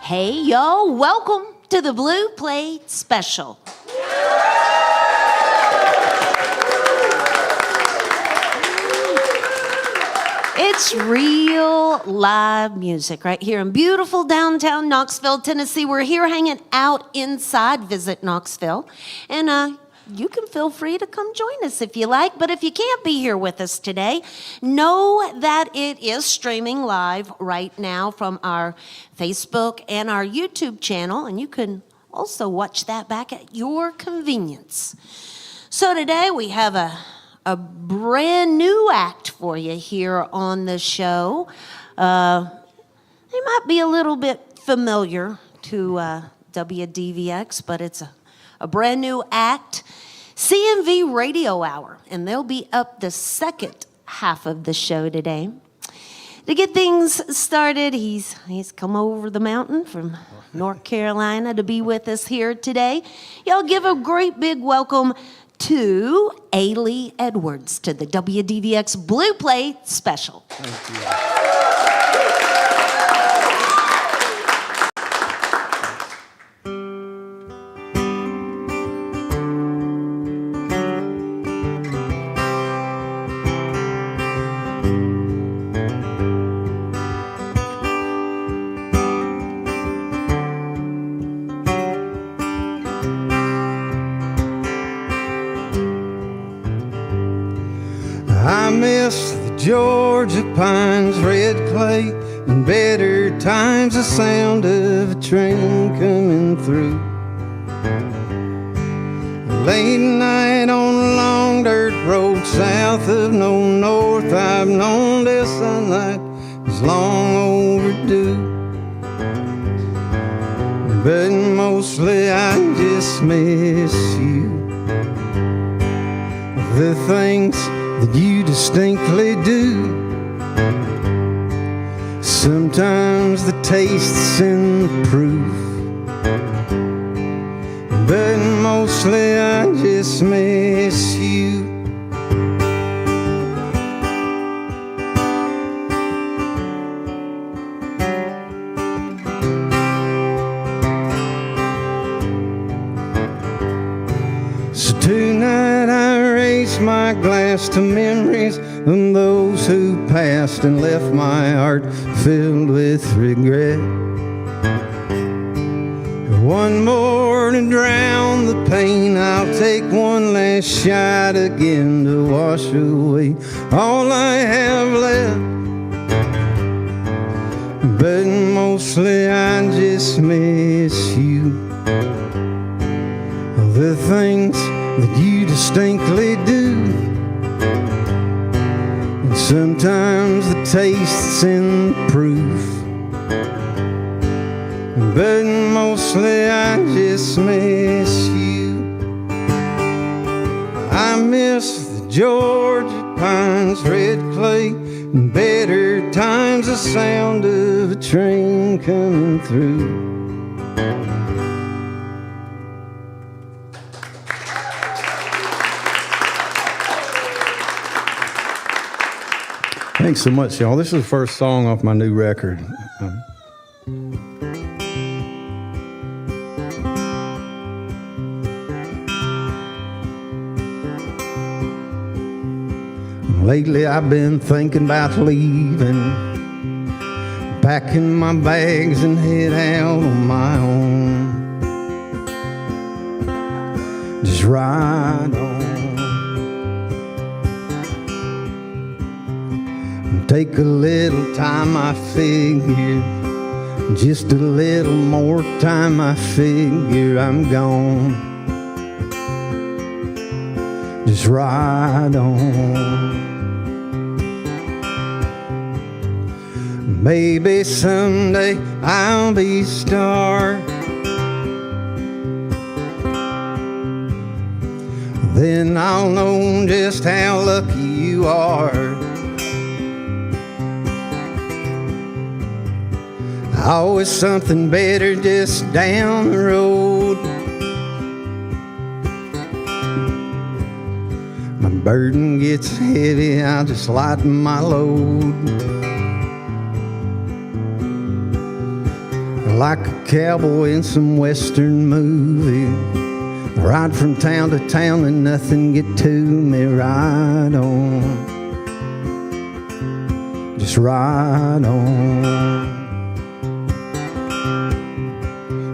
Hey, y'all, welcome to the Blue Plate Special. It's real live music right here in beautiful downtown Knoxville, Tennessee. We're here hanging out inside Visit Knoxville. And you can feel free to come join us if you like. But if you can't be here with us today, know that it is streaming live right now from our Facebook and our YouTube channel. And you can also watch that back at your convenience. So today we have a brand new act for you here on the show. They might be a little bit familiar to WDVX, but it's a brand new act, CMV Radio Hour, and they'll be up the second half of the show today. To get things started, he's come over the mountain from North Carolina to be with us here today. Y'all give a great big welcome to Ailey Edwards to the WDVX Blue Plate Special. Thank you. I miss the Georgia pines, red clay, and better times, the sound of a train coming through. Late night on a long dirt road south of no north, I've known this sunlight is long overdue. But mostly I just miss you. The things that you distinctly do. Sometimes the taste's in the proof, but mostly I just miss you. So tonight I raise my glass to memories of those who passed and left my heart filled with regret. One more to drown the pain, I'll take one last shot again to wash away all I have left. But mostly I just miss you. The things that you distinctly do. And sometimes the taste's in the proof, but mostly I just miss you. I miss the Georgia pines, red clay, and better times, the sound of a train coming through. Thanks so much, y'all. This is the first song off my new record. Lately I've been thinking about leaving, packing my bags and head out on my own. Just ride on. Take a little time, I figure. Just a little more time, I figure I'm gone. Just ride on. Maybe someday I'll be a star. Then I'll know just how lucky you are. Always something better just down the road. My burden gets heavy, I'll just lighten my load. like a cowboy in some western movie. Ride from town to town and nothing get to me. Ride on, just ride on.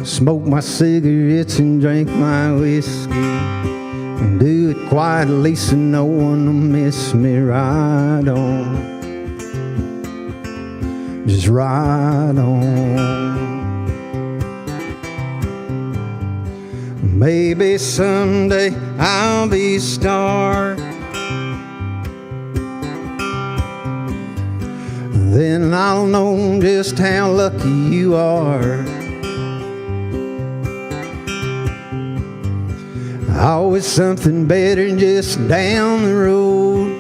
Smoke my cigarettes and drink my whiskey, and do it quietly so no one will miss me. Ride on, just ride on. Maybe someday I'll be a star, then I'll know just how lucky you are. Always something better just down the road.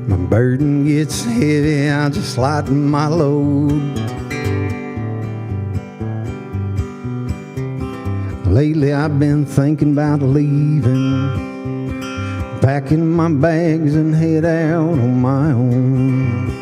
My burden gets heavy, I'll just lighten my load. Lately I've been thinking about leaving, packing my bags and head out on my own.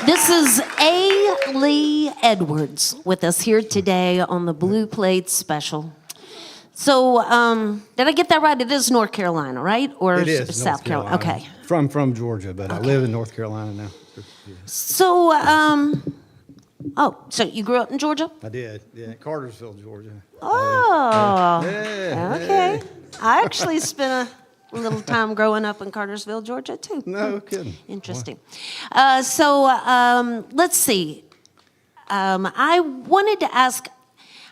This is A. Lee Edwards with us here today on the Blue Plate Special. So, did I get that right? It is North Carolina, right? Or It is South North Carolina? Carolina. Okay. From Georgia, but I live in North Carolina now. So, so you grew up in Georgia? I did, yeah, Cartersville, Georgia. Oh, Yeah. okay. I actually spent a little time growing up in Cartersville, Georgia, too. No kidding. Interesting. Let's see. I wanted to ask,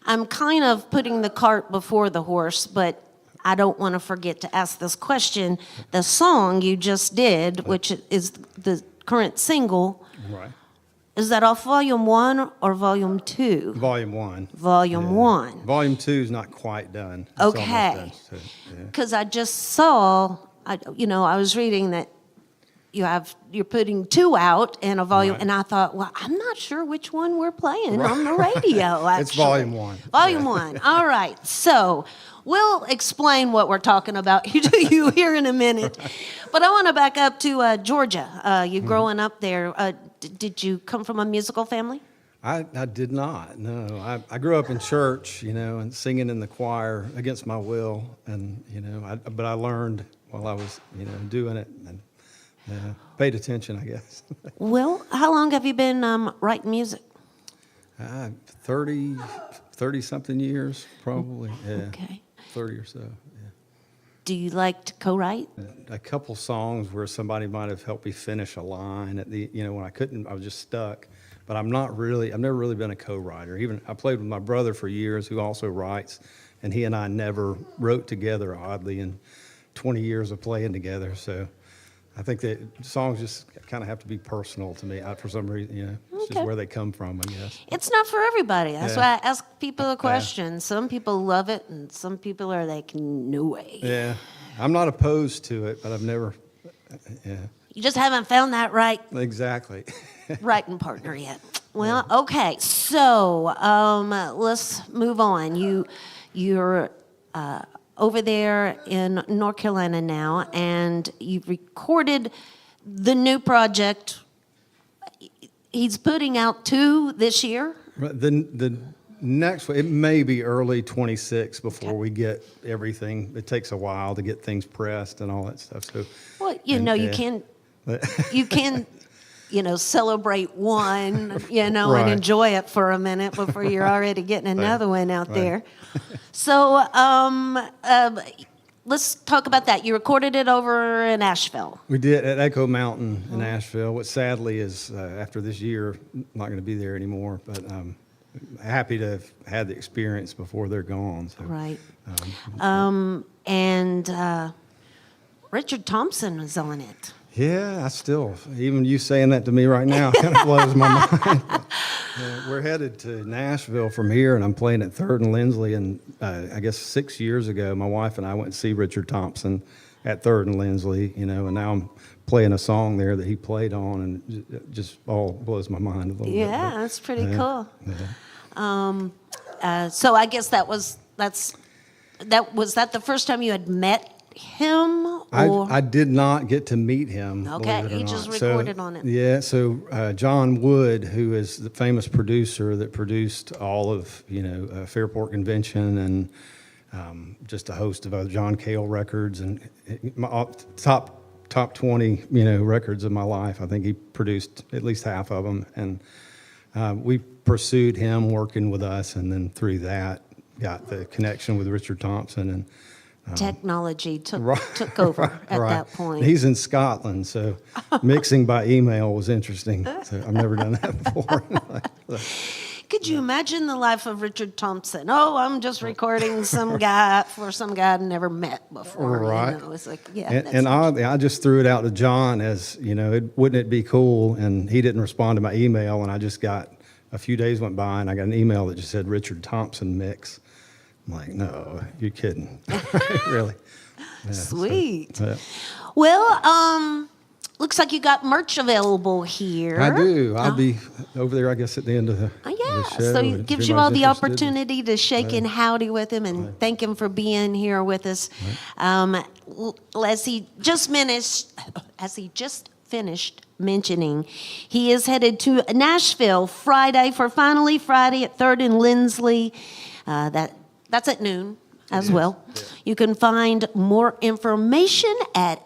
I'm kind of putting the cart before the horse, but I don't want to forget to ask this question. The song you just did, which is the current single, Right. is that off Volume 1 or Volume 2? Volume 1. Volume 1. Volume 2 is not quite done. It's Okay. almost done, so, yeah. Because I just saw, I was reading that you're putting 2 out in a volume, Right. and I thought, well, I'm not sure which one we're playing on the radio. Actually, It's Volume 1. Volume Yeah. 1. All right. So we'll explain what we're talking about to you here in a minute. But I want to back up to Georgia. You growing up there. Did you come from a musical family? I did not, no. I grew up in church, and singing in the choir against my will. And, but I learned while I was, doing it and paid attention, I guess. Well, how long have you been writing music? 30-something years, probably. Yeah. Okay. 30 or so, yeah. Do you like to co-write? A couple songs where somebody might have helped me finish a line at the, when I couldn't, I was just stuck. But I've never really been a co-writer. Even I played with my brother for years who also writes, and he and I never wrote together, oddly, in 20 years of playing together. So I think that songs just kind of have to be personal to me. For some reason, it's Okay. just where they come from, I guess. It's not for everybody. That's Yeah. why I ask people a question. Some people love it, and some people are like, no way. Yeah, I'm not opposed to it, but I've never, yeah, You just haven't found that right exactly. writing partner yet. Well, okay. So let's move on. You're over there in North Carolina now, and you've recorded the new project. He's putting out 2 this year. The next one, it may be early 26 before we get everything. It takes a while to get things pressed and all that stuff. So, Well, and, you can, celebrate one, and Right. enjoy it for a minute before you're already getting another one out Right. there. So let's talk about that. You recorded it over in Asheville. we did at Echo Mountain in Asheville, which sadly is, after this year, not going to be there anymore. But happy to have had the experience before they're gone. So, Right. And Richard Thompson was on it. Yeah, I still, even you saying that to me right now kind of blows my mind. We're headed to Nashville from here, and I'm playing at 3rd and Lindsley. And I guess 6 years ago, my wife and I went to see Richard Thompson at 3rd and Lindsley, and now I'm playing a song there that he played on, and it just all blows my mind a little bit. Yeah, But, that's pretty cool. Yeah. So I guess was that the first time you had met him? Or? I did not get to meet him. Okay, believe it or he just not. recorded on it. Yeah, so John Wood, who is the famous producer that produced all of Fairport Convention and just a host of other John Cale records and my top 20 records of my life. I think he produced at least half of them, and we pursued him working with us, and then through that got the connection with Richard Thompson and. Technology took over at that point. He's in Scotland, so mixing by email was interesting. So I've never done that before. Could you imagine the life of Richard Thompson? Oh, I'm just recording some guy I've never met before. Right. It's like, yeah. And I just threw it out to John as, wouldn't it be cool? And he didn't respond to my email, and I just got, a few days went by, and I got an email that just said Richard Thompson mix. I'm like, no, you're kidding. Really? Yeah, Sweet. So, Well, looks like you got merch available here. I do. I'll be over there, I guess, at the end of the, Yeah, the show. so if it gives you all the everybody's interested. opportunity to shake and howdy with him and thank him for being here with us. As he just finished mentioning, he is headed to Nashville Friday for Finally Friday at 3rd and Lindsley. That's at noon as well. Yeah. You can find more information at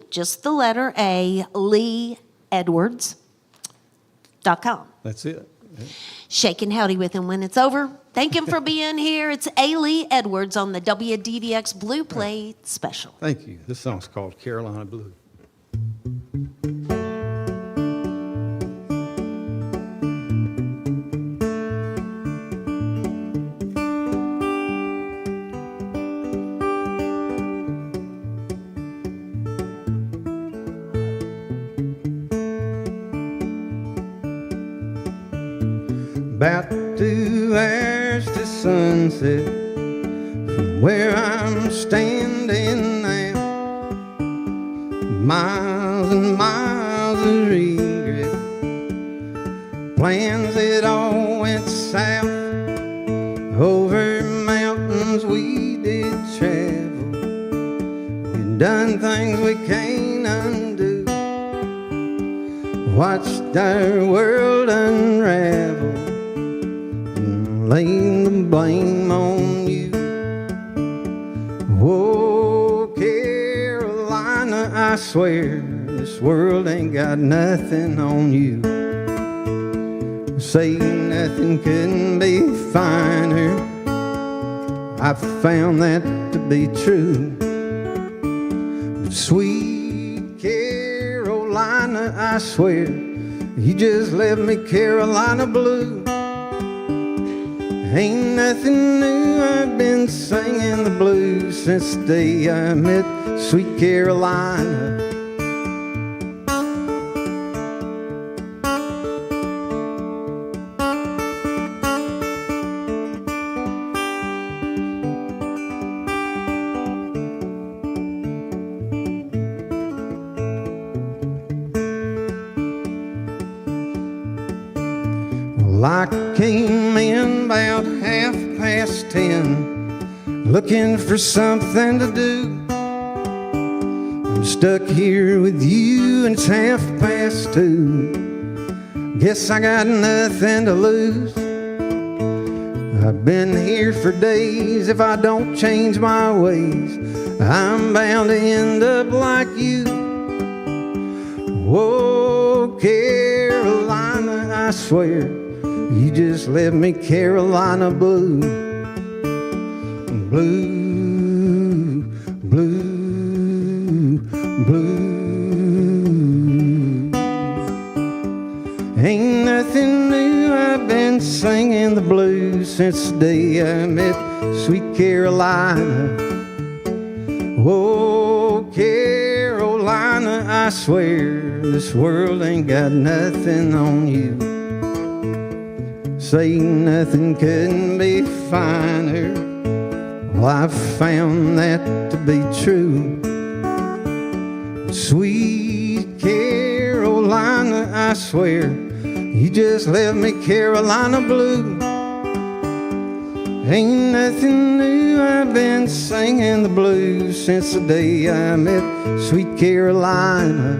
just the letter A, LeeEdwards.com. That's it. Yeah. Shake and howdy with him when it's over. Thank him for being here. It's A. Lee Edwards on the WDVX Blue Plate Special. Thank you. This song's called Carolina Blue. About 2 hours to sunset from where I'm standing now. Miles and miles of regret, plans that all went south. Over mountains we did travel, we've done things we can't undo. Watched our world unravel, laying the blame on you. Oh, Carolina, I swear this world ain't got nothing on you. Say nothing couldn't be finer, I found that to be true. Sweet Carolina, I swear you just left me Carolina blue. Ain't nothing new, I've been singing the blues since the day I met sweet Carolina. Well, I came in about 10:30, looking for something to do. I'm stuck here with you and it's 2:30. Guess I got nothing to lose. I've been here for days, if I don't change my ways, I'm bound to end up like you. Whoa, Carolina, I swear you just left me Carolina blue. Blue, blue, blue. Ain't nothing new, I've been singing the blues since the day I met sweet Carolina. Oh, Carolina, Carolina, I swear this world ain't got nothing on you. Say nothing couldn't be finer. Well, I've found that to be true. Sweet Carolina, I swear you just left me Carolina blue. Ain't nothing new, I've been singing the blues since the day I met sweet Carolina.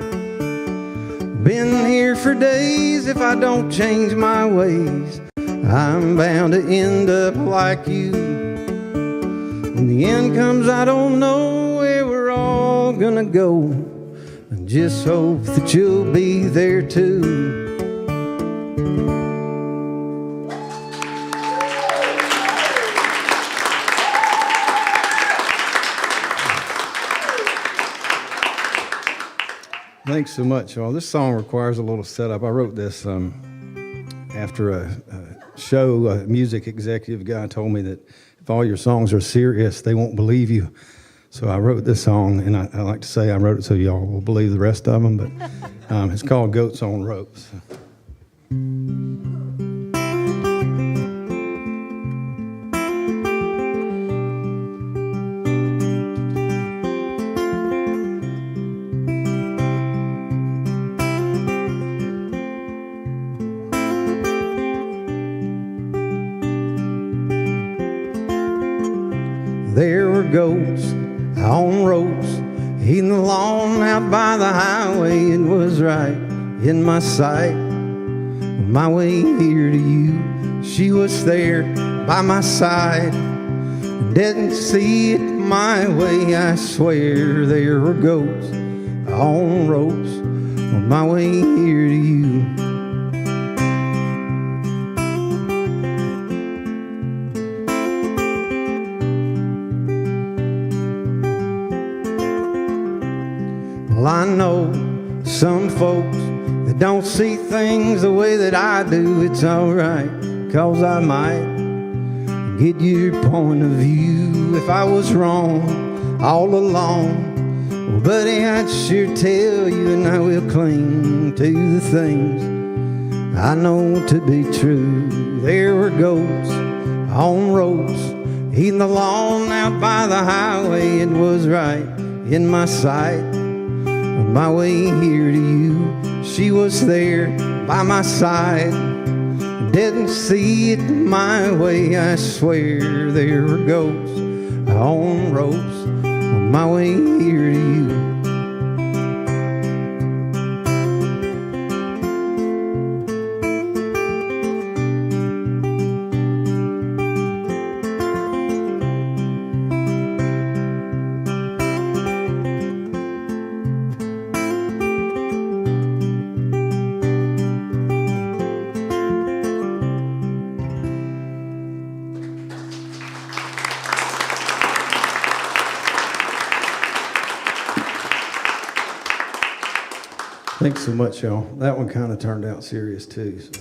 Been here for days, if I don't change my ways, I'm bound to end up like you. When the end comes, I don't know where we're all gonna go. I just hope that you'll be there too. Thanks so much, y'all. This song requires a little setup. I wrote this after a show. A music executive guy told me that if all your songs are serious, they won't believe you. So I wrote this song, and I like to say I wrote it so y'all will believe the rest of them, but it's called Goats on Ropes. There were goats on ropes eating the lawn out by the highway. It was right in my sight. On my way here to you, she was there by my side. Didn't see it my way, I swear. There were goats on ropes on my way here to you. Well, I know some folks that don't see things the way that I do. It's alright, 'cause I might get your point of view if I was wrong all along. Well, buddy, I'd sure tell you, and I will cling to the things I know to be true. There were goats on ropes eating the lawn out by the highway. It was right in my sight. On my way here to you, she was there by my side. Didn't see it my way, I swear. There were goats on ropes on my way here to you. Thanks so much, y'all. That one kind of turned out serious, too. So,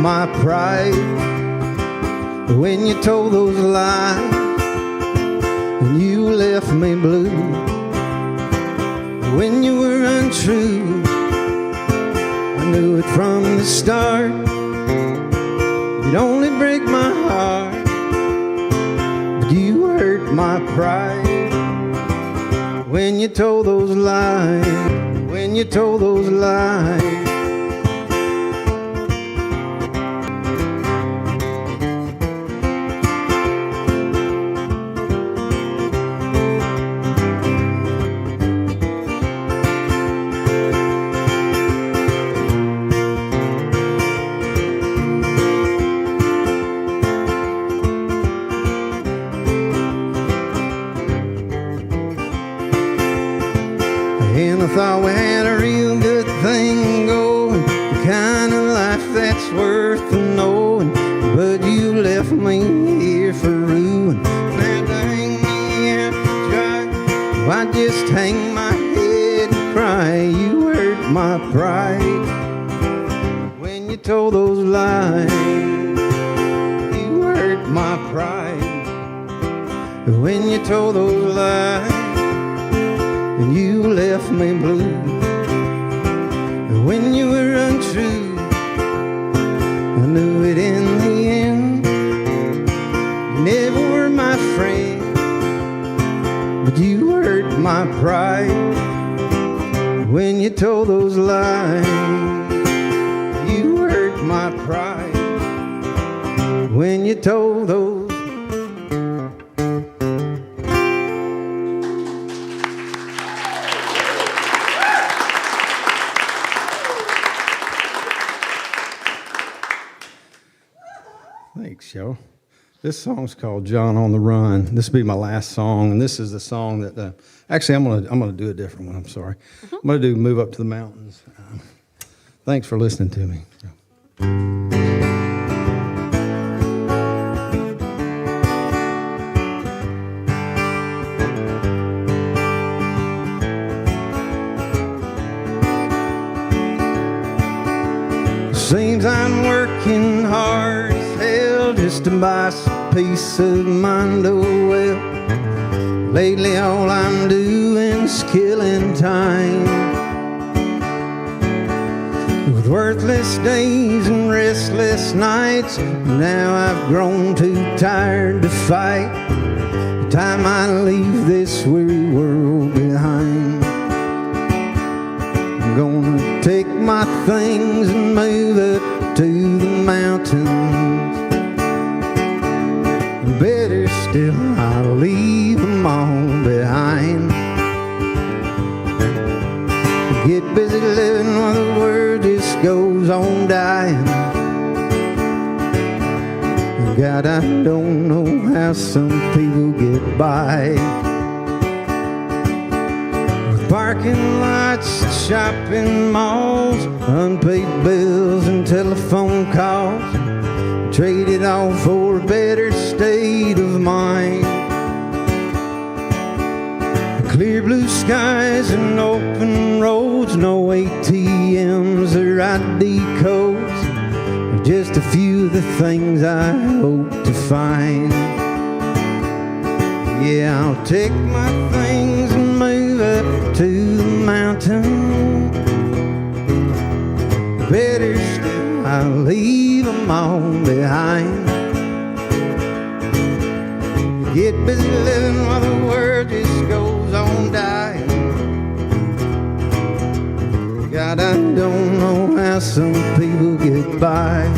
my pride when you told those lies and you left me blue. When you were untrue, I knew it from the start. You'd only break my heart, but you hurt my pride when you told those lies, when you told those lies. And I thought we had a real good thing going, the kind of life that's worth knowing. But you left me here for ruin. Now to hang me out to dry, why just hang my head and cry? You hurt my pride when you told those lies. You hurt my pride when you told those lies. And you left me blue when you were untrue. I knew it in the end. You never were my friend, but you hurt my pride when you told those lies. You hurt my pride when you told those. Thanks, Joe. This song's called "John on the Run." This will be my last song, and this is the song that actually I'm gonna do a different one. I'm sorry. I'm gonna do "Move Up to the Mountains." Thanks for listening to me. Seems I'm working hard as hell just to buy some peace of mind. Oh well, lately all I'm doing's killing time with worthless days and restless nights. Now I've grown too tired to fight. The time I leave this weary world behind, I'm gonna take my things and move up to the mountains. Better still, I'll leave them all behind. Get busy living while the world just goes on dying. God, I don't know how some people get by. Parking lots, shopping malls, unpaid bills and telephone calls, trade it all for a better state of mind. Clear blue skies and open roads, no ATMs or ID codes, just a few of the things I hope to find. Yeah, I'll take my things and move up to the mountain. Better still, I'll leave them all behind. Get busy living while the world just goes on dying. God, I don't know how some people get by.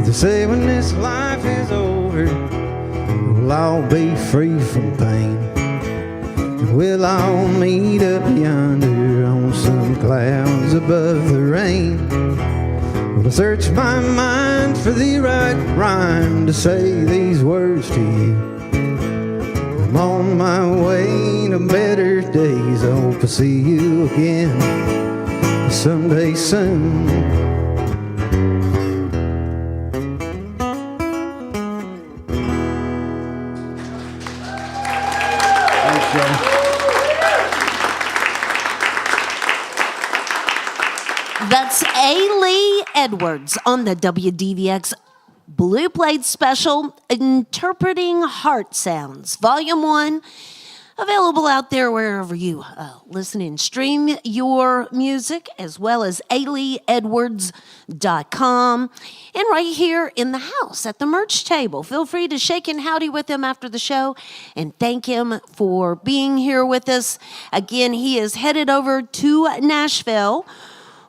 They say when this life is over, we'll all be free from pain. We'll all meet up yonder on some clouds above the rain. Well, I search my mind for the right rhyme to say these words to you. I'm on my way to better days. I hope to see you again someday soon. That's A. Lee Edwards on the WDVX Blue Plate Special, Interpreting Heart Sounds, Volume 1, available out there wherever you listen and stream your music, as well as aleeedwards.com, and right here in the house at the merch table. Feel free to shake and howdy with him after the show and thank him for being here with us. Again, he is headed over to Nashville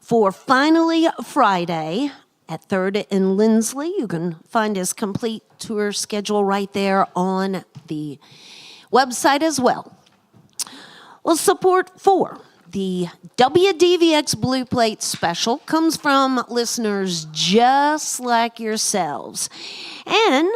for Finally Friday at 3rd and Lindsley. You can find his complete tour schedule right there on the website as well. Well, support for the WDVX Blue Plate Special comes from listeners just like yourselves. And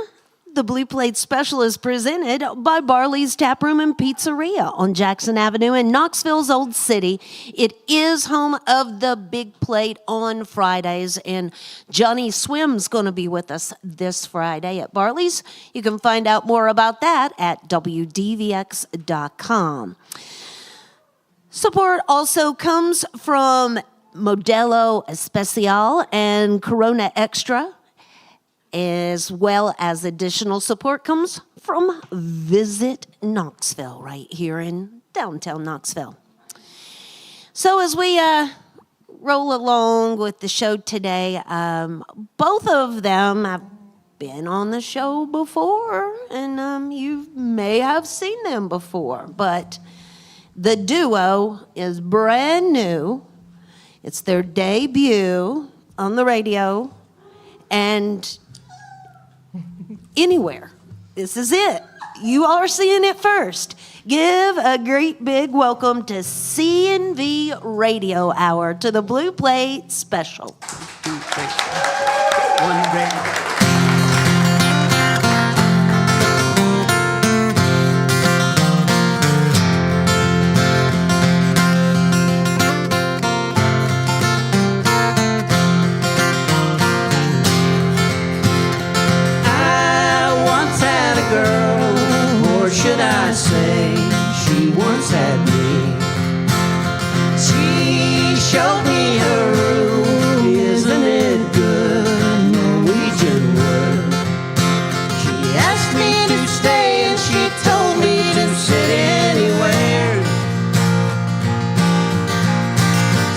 The Blue Plate Special is presented by Barley's Tap Room and Pizzeria on Jackson Avenue in Knoxville's Old City. It is home of the Big Plate on Fridays, and Johnny Swim's going to be with us this Friday at Barley's. You can find out more about that at WDVX.com. Support also comes from Modelo Especial and Corona Extra, as well as additional support comes from Visit Knoxville right here in downtown Knoxville. So as we roll along with the show today, both of them have been on the show before, and you may have seen them before, but the duo is brand new. It's their debut on the radio, and anywhere. This is it. You are seeing it first. Give a great big welcome to C&V Radio Hour to the Blue Plate Special. 2, 3. 1 break. Should I say she once had me? She showed me her room. Isn't it good? Norwegian wood. She asked me to stay and she told me to sit anywhere.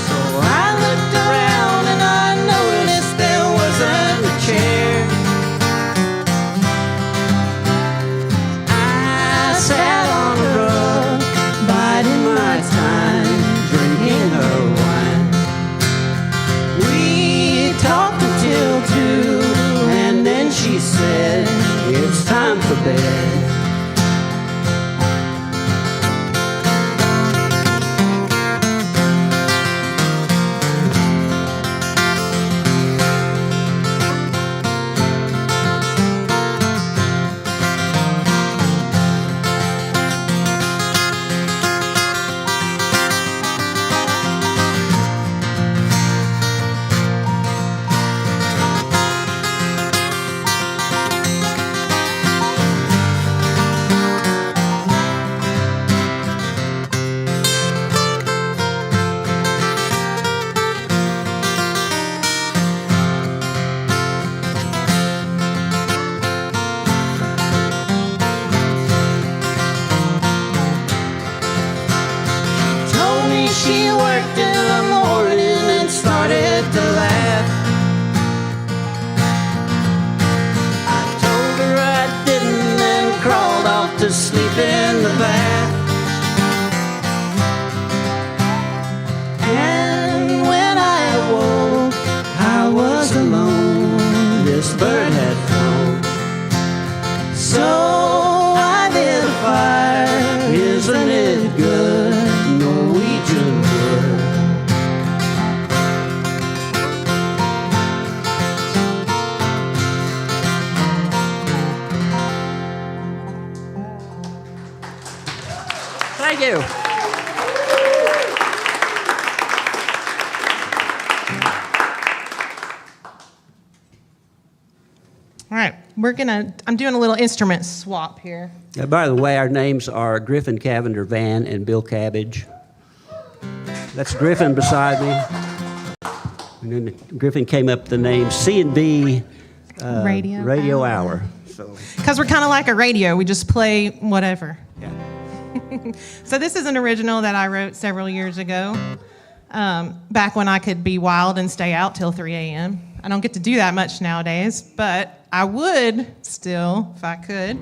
So I looked around and I noticed there wasn't a chair. Sat on a rug, biding my time, drinking her wine. We talked until 2, and then she said, it's time for bed. She worked in the morning and started to laugh. I told her I didn't and crawled off to sleep in the bath. And when I awoke, I was alone. This bird had flown. So I lit a fire. Isn't it good? Norwegian wood. Thank you. All right, I'm doing a little instrument swap here. By the way, our names are Griffin Cavender Van and Bill Cabbage. That's Griffin beside me. And then Griffin came up with the name C&B Radio Hour. Because we're kind of like a radio, we just play whatever. Yeah. So this is an original that I wrote several years ago, back when I could be wild and stay out till 3 a.m. I don't get to do that much nowadays, but I would still if I could.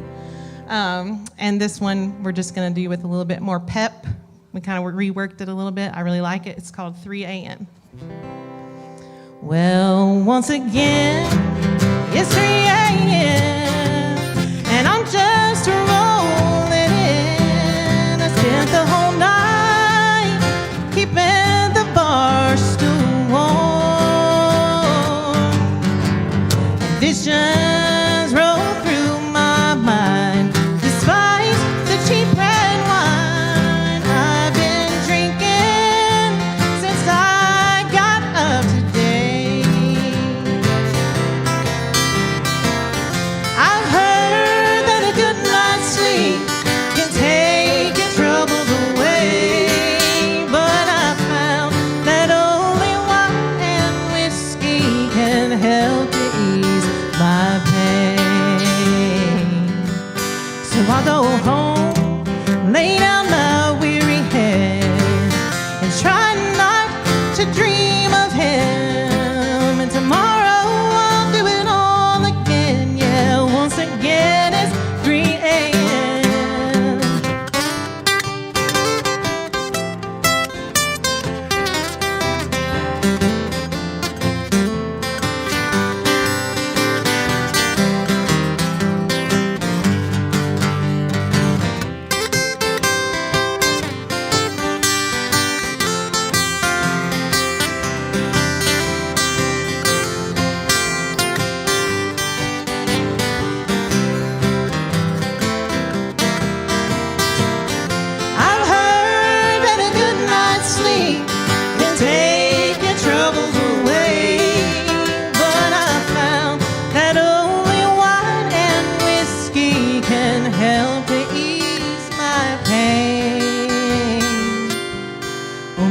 And this one we're just going to do with a little bit more pep. We kind of reworked it a little bit. I really like it. It's called 3 a.m. Well, once again, it's 3 a.m. and I'm just rolling in. I spent the whole night keeping the bar stool warm. And visions roll through my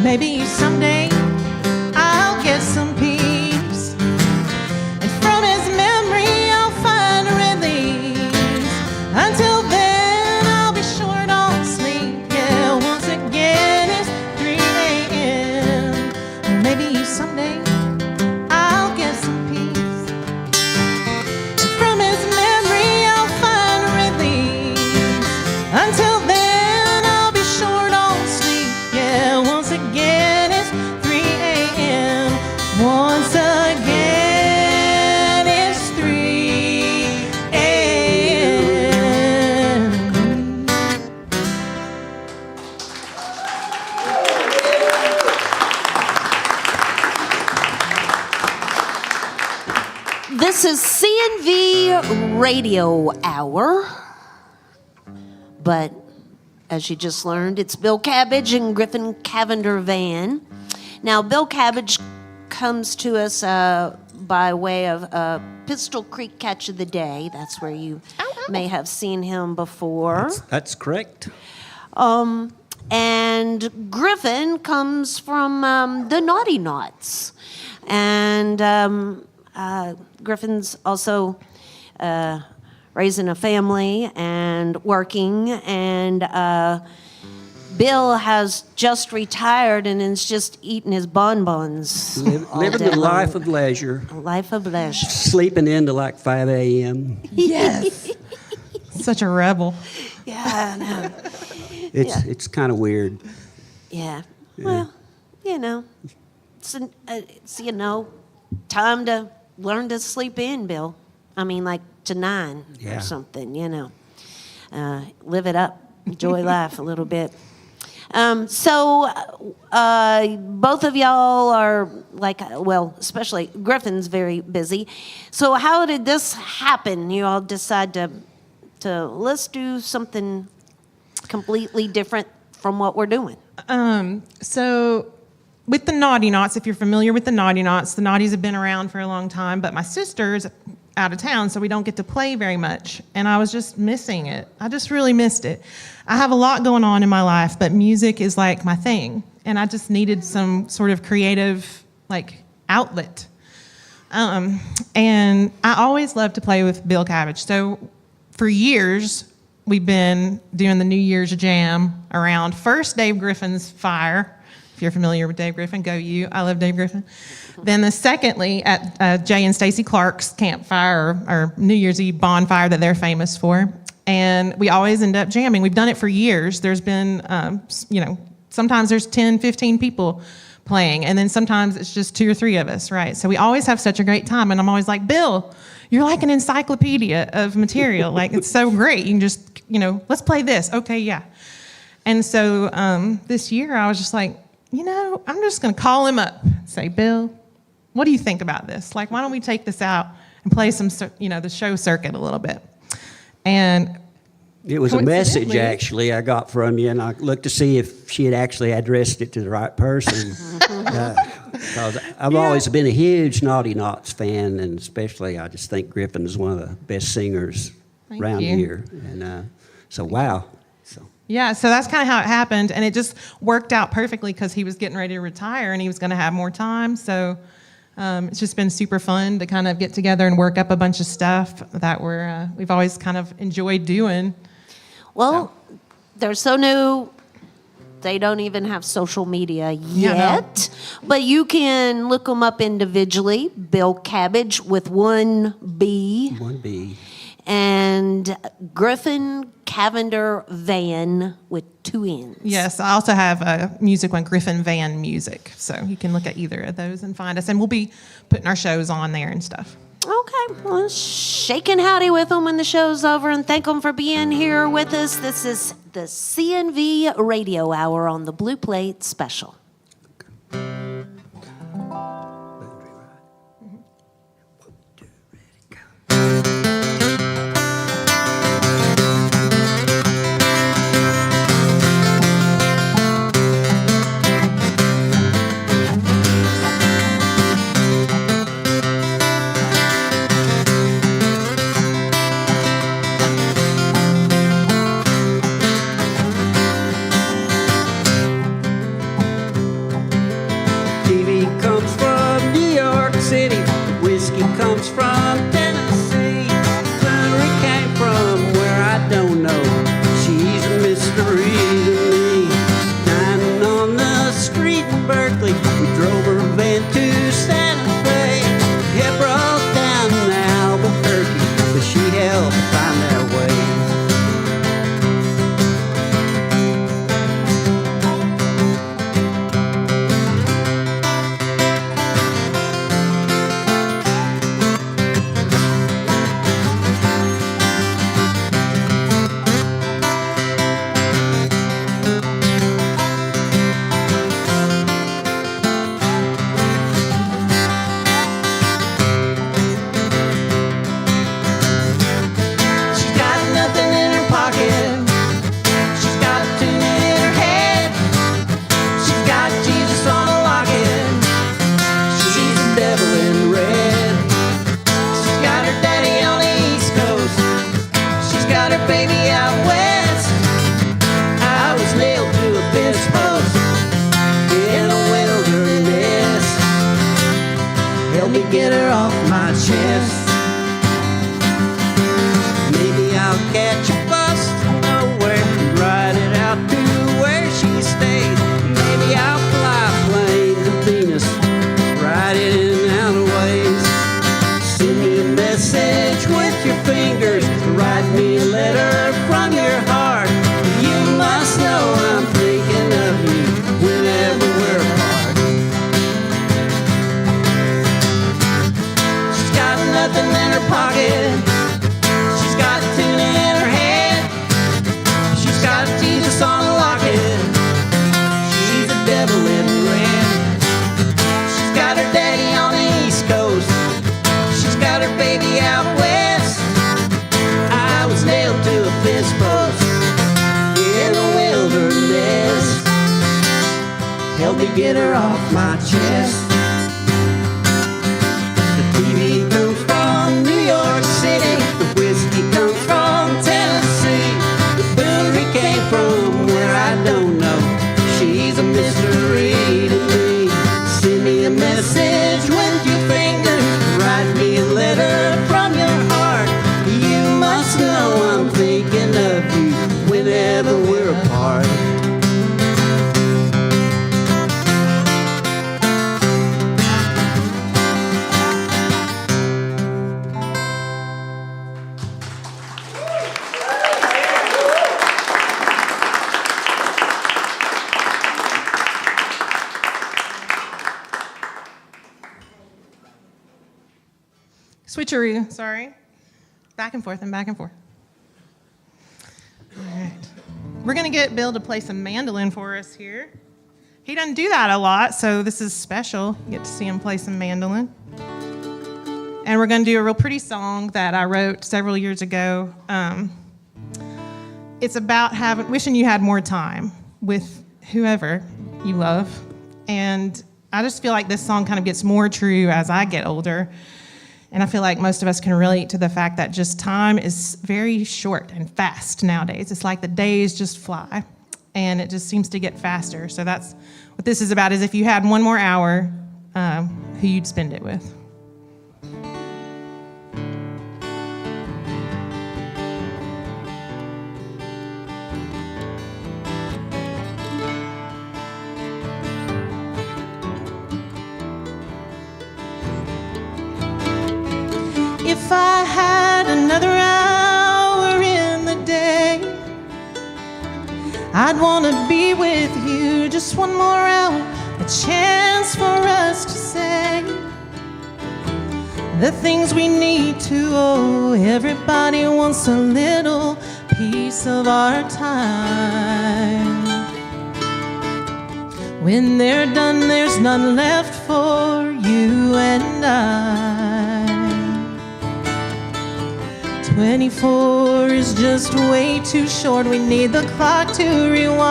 maybe someday I'll get some peace. And from his memory I'll find release. Until then I'll be sure don't sleep. Yeah, once again it's 3 a.m. Maybe someday I'll get some peace. And from his memory I'll find release. Until then I'll be sure don't sleep. Yeah, once again it's 3 a.m. Once again it's 3 a.m. This is CNV Radio Hour. But as you just learned, it's Bill Cabbage and Griffin Cavender Van. Now, Bill Cabbage comes to us by way of Pistol Creek Catch of the Day. That's where you may have seen him before. That's correct. And Griffin comes from the Naughty Knots. And Griffin's also raising a family and working. And Bill has just retired and is just eating his bonbons. Living the life of leisure. A life of leisure. Sleeping into like 5 a.m. Yes. Such a rebel. Yeah, I know. It's kind of weird. Yeah. Well, it's time to learn to sleep in, Bill. I mean, like to 9 Yeah. or something, live it up, enjoy life a little bit. So both of y'all are especially Griffin's very busy. So how did this happen? You all decide to let's do something completely different from what we're doing. So with the Naughty Knots, if you're familiar with the Naughties have been around for a long time, but my sister's out of town, so we don't get to play very much. And I was just missing it. I just really missed it. I have a lot going on in my life, but music is like my thing. And I just needed some sort of creative, outlet. And I always loved to play with Bill Cabbage. So for years, we've been doing the New Year's Jam around first Dave Griffin's Fire. If you're familiar with Dave Griffin, go you. I love Dave Griffin. Then secondly, at Jay and Stacy Clark's campfire or New Year's Eve bonfire that they're famous for. And we always end up jamming. We've done it for years. There's been, sometimes there's 10, 15 people playing. And then sometimes it's just 2 or 3 of us, right? So we always have such a great time. And I'm always like, Bill, you're like an encyclopedia of material. It's so great. You can just, let's play this. Okay, yeah. And so this year I was just like, I'm just going to call him up and say, Bill, what do you think about this? Why don't we take this out and play some, the show circuit a little bit? And It was a message, coincidentally- actually, I got from you, and I looked to see if she had actually addressed it to the right person. Because I've always been a huge Naughty Knots fan, and especially I just think Griffin is one of the best singers Thank around you. here. And so, wow. So. Yeah, so that's kind of how it happened, and it just worked out perfectly because he was getting ready to retire and he was going to have more time. So it's just been super fun to kind of get together and work up a bunch of stuff that we've always kind of enjoyed doing. Well, they're so new, they don't even have social media Yeah, no. yet. But you can look them up individually. Bill Cabbage with 1 B. 1B. And Griffin Cavender Van with 2 N's. Yes, I also have music on Griffin Van Music, so you can look at either of those and find us. And we'll be putting our shows on there and stuff. Okay, well, shake and howdy with them when the show's over and thank them for being here with us. This is the CNV Radio Hour on the Blue Plate Special. help me get her off my chest. The TV comes from New York City, the whiskey comes from Tennessee, the booze came from where I don't know. She's a mystery to me. Send me a message with your finger, write me a letter from your heart. You must know I'm thinking of you whenever we're apart. Switcheroo, sorry. Back and forth and back and forth. All right. We're going to get Bill to play some mandolin for us here. He doesn't do that a lot, so this is special. You get to see him play some mandolin. And we're going to do a real pretty song that I wrote several years ago. It's about wishing you had more time with whoever you love. And I just feel like this song kind of gets more true as I get older. And I feel like most of us can relate to the fact that just time is very short and fast nowadays. It's like the days just fly, and it just seems to get faster. So that's what this is about, is if you had one more hour, who you'd spend it with. If I had another hour in the day, I'd want to be with you just one more hour, a chance for us to say the things we need to. Oh, everybody wants a little piece of our time. When they're done, there's none left for you and I. 24 is just way too short. We need the clock to rewind.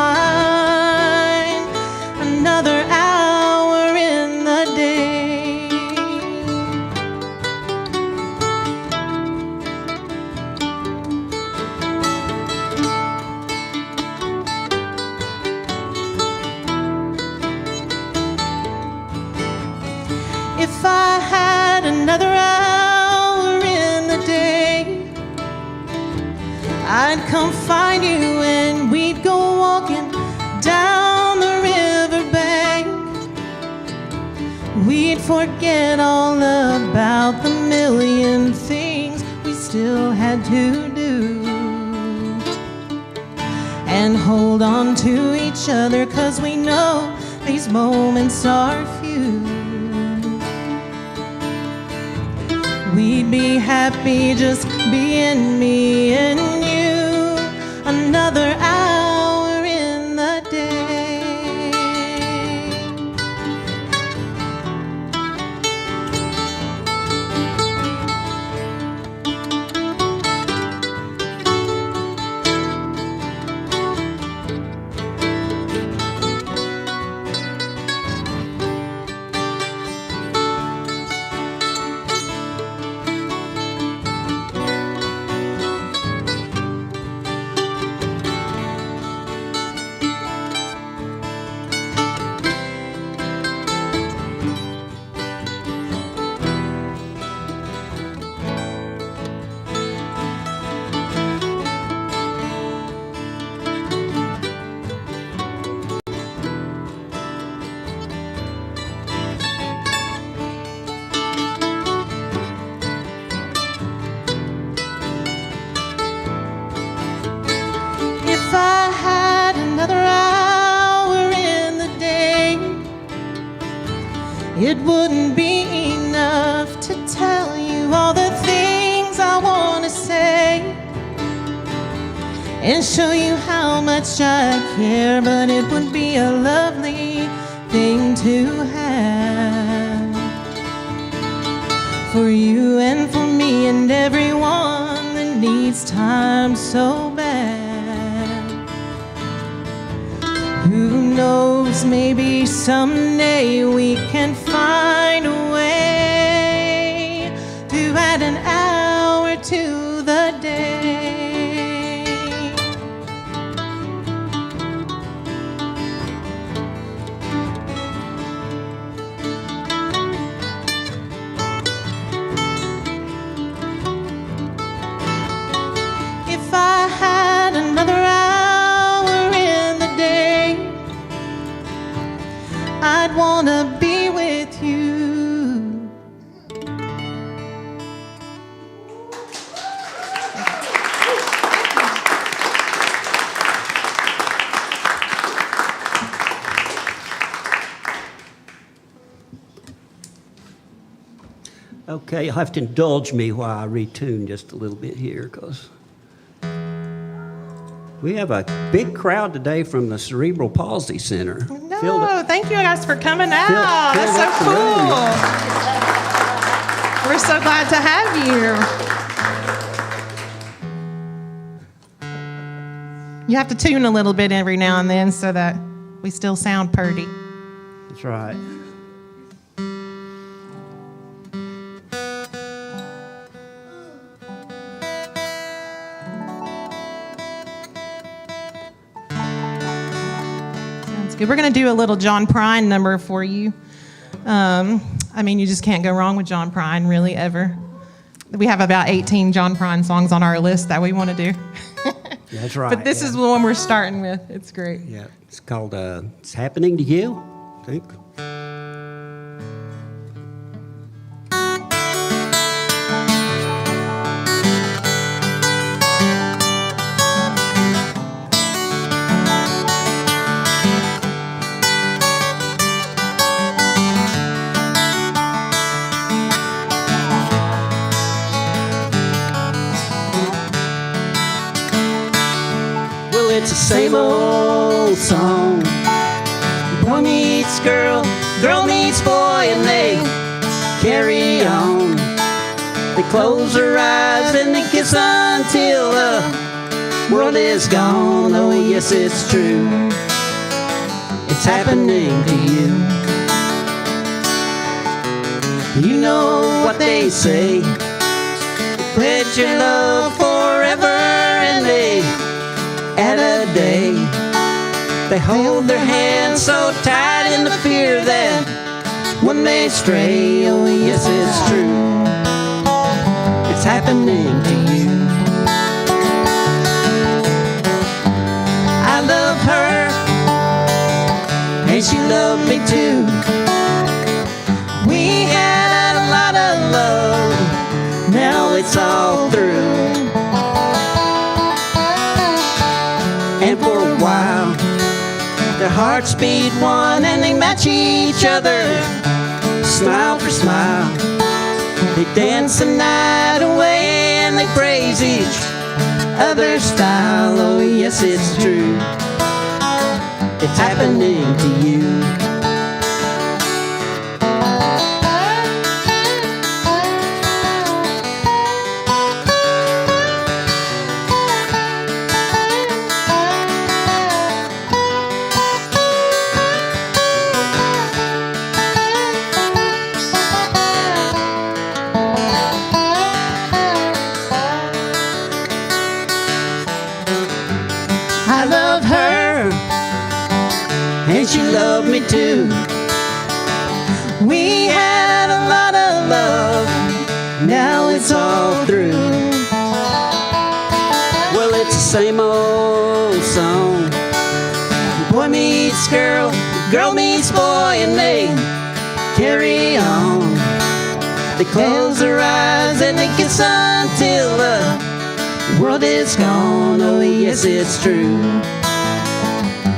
Another hour in the day. If I had another hour in the day, I'd come find you and we'd go walking down the riverbank. We'd forget all about the million things we still had to do, and hold on to each other, 'cause we know these moments are few. We'd be happy just being me and you. Another hour in the day. If I had another hour in the day, it wouldn't be enough to tell you all the things I want to say and show you how much I care, but it would be a lovely thing to have for you and for me and everyone that needs time so bad. Who knows 'cause maybe someday we can find a way to add an hour to the day. If I had another hour in the day, I'd wanna be with you. Okay, you'll have to indulge me while I retune just a little bit here, because we have a big crowd today from the Cerebral Palsy Center. Filled No, up- thank you guys for coming out. filled That's so up the room. cool. We're so glad to have you. You have to tune a little bit every now and then so that we still sound purty. That's right. Sounds good. We're going to do a little John Prine number for you. I mean, you just can't go wrong with John Prine, really, ever. We have about 18 John Prine songs on our list that we want to do. That's right. But this is the one we're starting with. It's great. Yeah, it's called It's Happening to You, I think. Well, it's the same old song. Boy meets girl, girl meets boy, and they carry on. They close their eyes and they kiss until the world is gone. Oh, yes, it's true. It's happening to you. You know what they say. Pledge your love forever, and they add a day. They hold their hands so tight in the fear that one may stray. Oh, yes, it's true. It's happening to you. I love her, and she loved me too. We had a lot of love, now it's all through. And for a while, their hearts beat one and they match each other, smile for smile. They dance the night away and they praise each other's style. Oh, yes, it's true. It's happening to you. I love her, and she loved me too. We had a lot of love, now it's all through. Well, it's the same old song. Boy meets girl, girl meets boy, and they carry on. They close their eyes and they kiss until the world is gone. Oh, yes, it's true.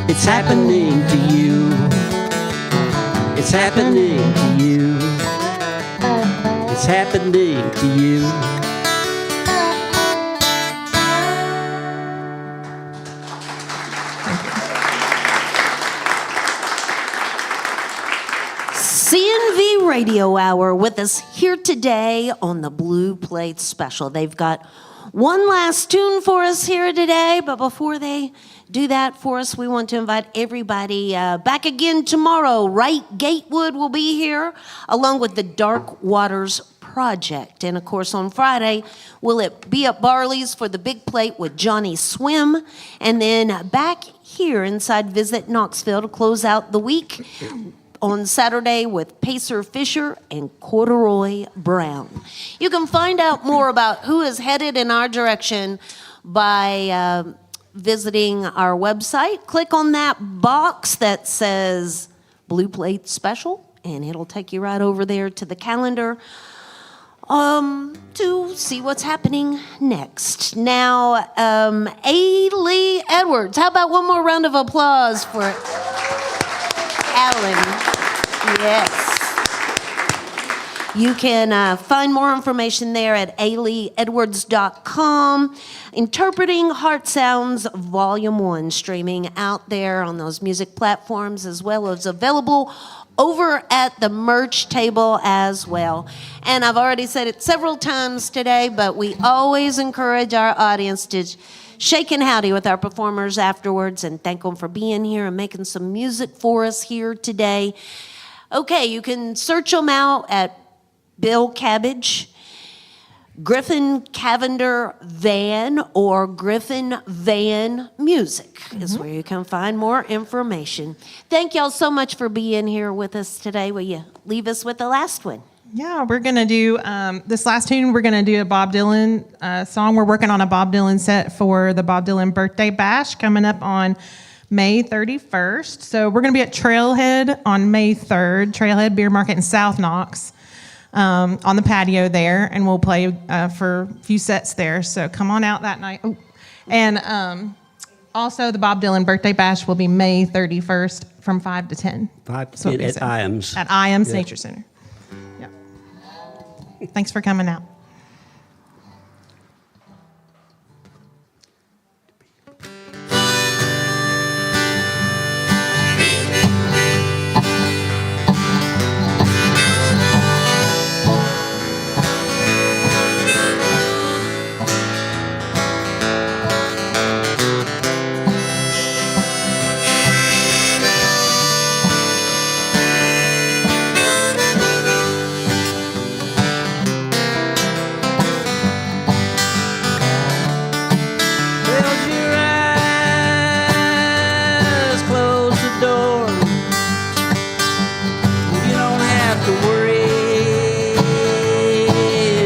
It's happening to you. It's happening to you. It's happening to you. CNV Radio Hour with us here today on the Blue Plate Special. They've got one last tune for us here today. But before they do that for us, we want to invite everybody back again tomorrow. Wright Gatewood will be here along with the Dark Waters Project. And of course, on Friday, will it be at Barley's for the big plate with Johnny Swim. And then back here inside Visit Knoxville to close out the week on Saturday with Pacer Fisher and Corduroy Brown. You can find out more about who is headed in our direction by visiting our website. Click on that box that says Blue Plate Special, and it'll take you right over there to the calendar to see what's happening next. Now, A. Lee Edwards. How about one more round of applause for Alan? Yes. You can find more information there at aleeedwards.com. Interpreting Heart Sounds Volume 1, streaming out there on those music platforms, as well as available over at the merch table as well. And I've already said it several times today, but we always encourage our audience to shake and howdy with our performers afterwards and thank them for being here and making some music for us here today. Okay, you can search them out at Bill Cabbage, Griffin Cavender Van, or Griffin Van Music is where you can find more information. Thank y'all so much for being here with us today. Will you leave us with the last one? Yeah, we're going to do this last tune. We're going to do a Bob Dylan song. We're working on a Bob Dylan set for the Bob Dylan Birthday Bash coming up on May 31st. So we're going to be at Trailhead on May 3rd, Trailhead Beer Market in South Knox, on the patio there, and we'll play for a few sets there. So come on out that night. Oh. And also the Bob Dylan Birthday Bash will be May 31st from 5 to 10. 5 to So 10 at IAMS. At IAMS Yeah. Nature Center. Yeah. Thanks for coming out. Close your eyes, close the door. You don't have to worry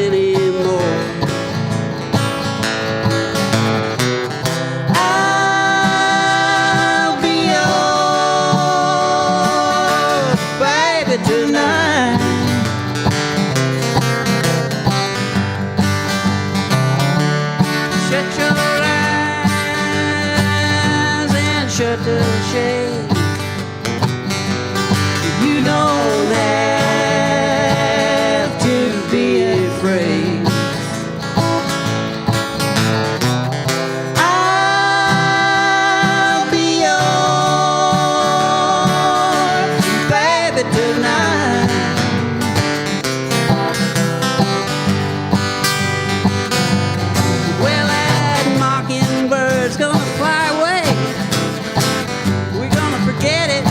anymore. I'll be your baby tonight. Shut your eyes and shut the shade. You don't have to be afraid. I'll be your baby tonight. Well, that mockingbird's gonna fly away. We're gonna forget it.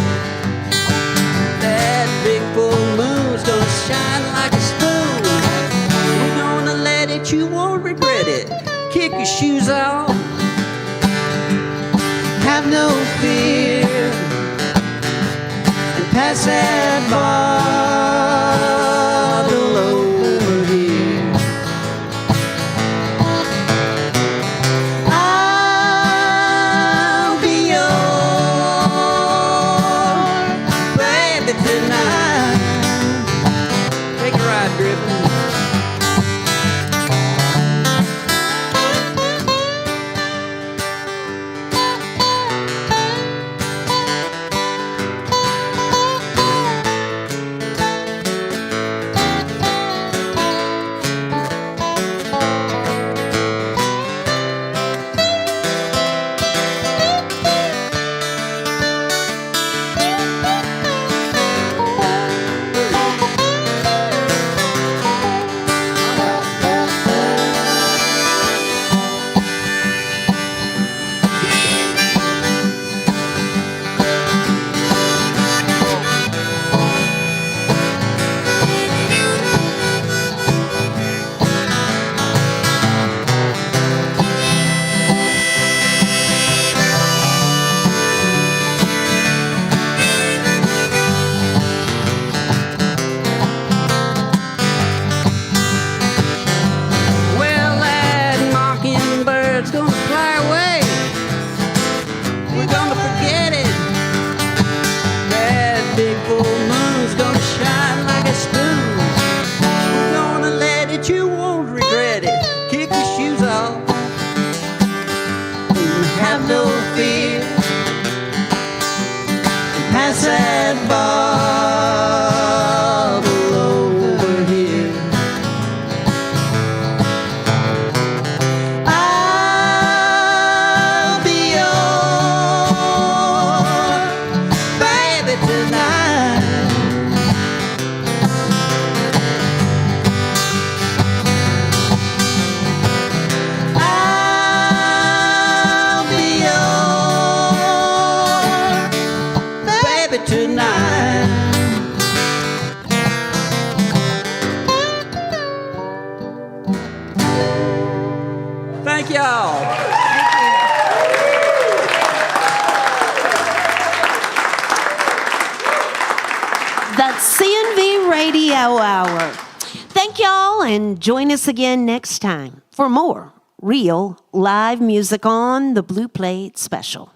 That big full moon's gonna shine like a spoon. We're gonna let it, you won't regret it. Kick your shoes off. Have no fear. And pass that bottle over here. I'll be your baby tonight. Take a ride, Griffin. that bottle over here. I'll be yours, baby, tonight. I'll be yours, baby, tonight. Thank y'all. That's CNV Radio Hour. Thank y'all, and join us again next time for more real live music on the Blue Plate Special.